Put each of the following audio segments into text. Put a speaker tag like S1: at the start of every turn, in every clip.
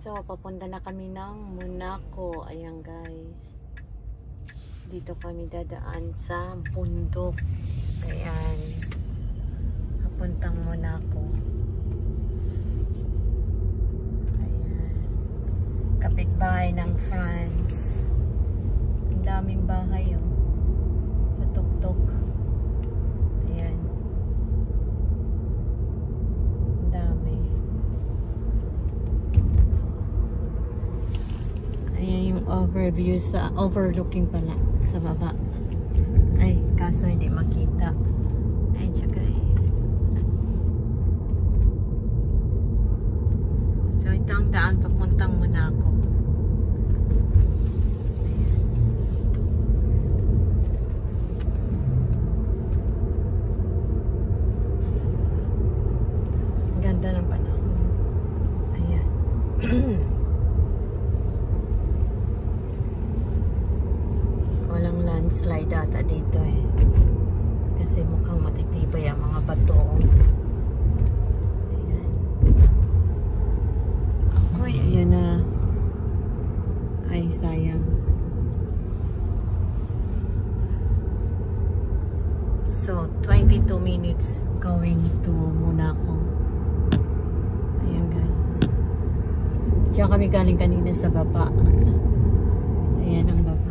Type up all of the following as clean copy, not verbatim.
S1: So, papunta na kami ng Monaco. Ayan guys. Dito kami dadaan sa bundok. Ayan. Papuntang Monaco. Ayan. Kapitbahay ng France. Ang daming bahay oh. Sa tuktok. Ayan. Ang dami. Ayan yung overview sa overlooking pala sa baba. Ay, kaso hindi makita. Ayan siya guys. So ito ang daan papuntang Monaco. Ayan. Ganda ng panahon. Ayan. Walang landslide data dito eh. Kasi mukhang matitibay ang mga bato. Ayan. Ako'y ayan na. Ay, sayang. So, 22 minutes going to Monaco. Ayan guys. Diyan kami galing kanina sa baba. Ayan ang baba.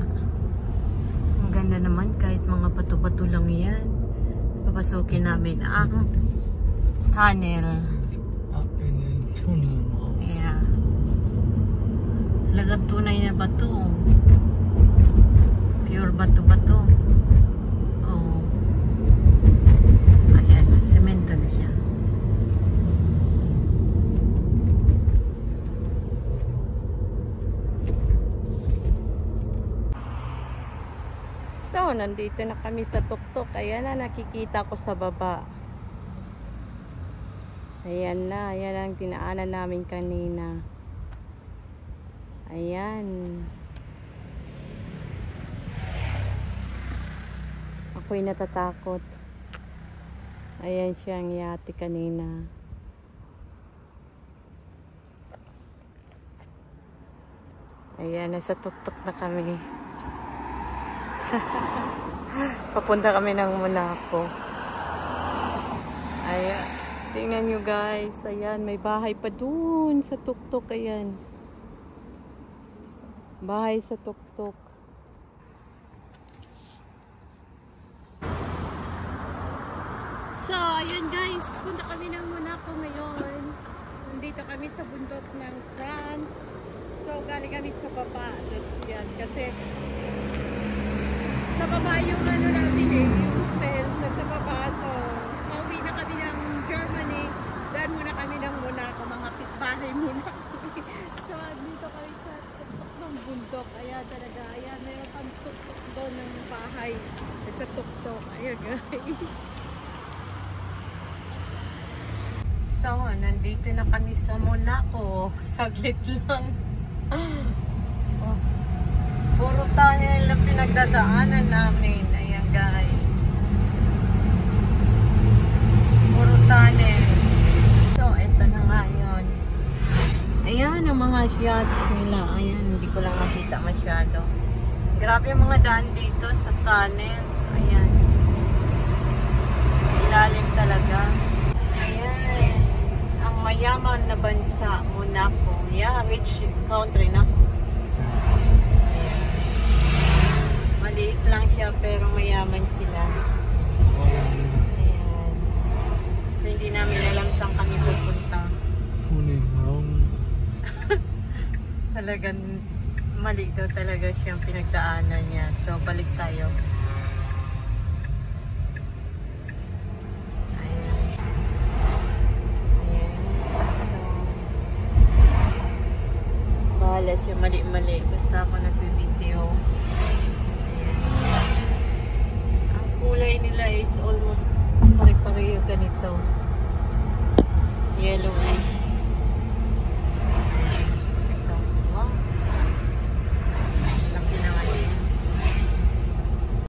S1: Ganda naman kahit mga bato-bato lang yan. Papasukin namin ang tunnel. Yeah. Talagang tunay na bato. Pure bato-bato. Oh. Ayan, semento na siya. So, nandito na kami sa tuktok. Ayan na, nakikita ko sa baba. Ayan na, ayan ang dinaanan namin kanina. Ayan. Ako'y natatakot. Ayan siyang yate kanina. Ayan, nasa tuktok na kami. Papunta kami ng Monaco. Ayan. Tingnan nyo guys. Ayan. May bahay pa dun sa tuktok. Ayan. Bahay sa tuktok. So, ayan guys. Punta kami ng Monaco ngayon. Nandito kami sa bundok ng France. So, galing kami sa baba. Yan. Kasi sa baba yung ano natin eh, yung hotel sa baba. So, pauwi na kami ng Germany. Daan muna kami ng Monaco, mga pitbahay muna kami. So, dito kami sa tuktok ng bundok. Ayan talaga, ayan, mayroon pang tuktok doon ng bahay. Sa tuktok, ayan guys. So, nandito na kami sa Monaco. Saglit lang. Oh. Puro tunnel na pinagdadaanan namin. Ayan guys. Puro tunnel. So, ito na nga yun. Ayan ang mga yachts nila. Ayan, hindi ko lang makita masyado. Grabe yung mga daan dito sa tunnel. Ayan. Ilalim talaga. Ayan. Ang mayaman na bansa, Monaco. Yeah, rich country na. Maliit lang siya pero mayaman sila. Ayan. So hindi namin alam saan kami pupunta. Talagang mali daw talaga siyang pinagdaanan niya. So balik tayo. Ayan. Ayan. So bahala siya mali-mali. Basta ako nag-video. Kulay nila is almost pare-pareho ganito. Yellowish.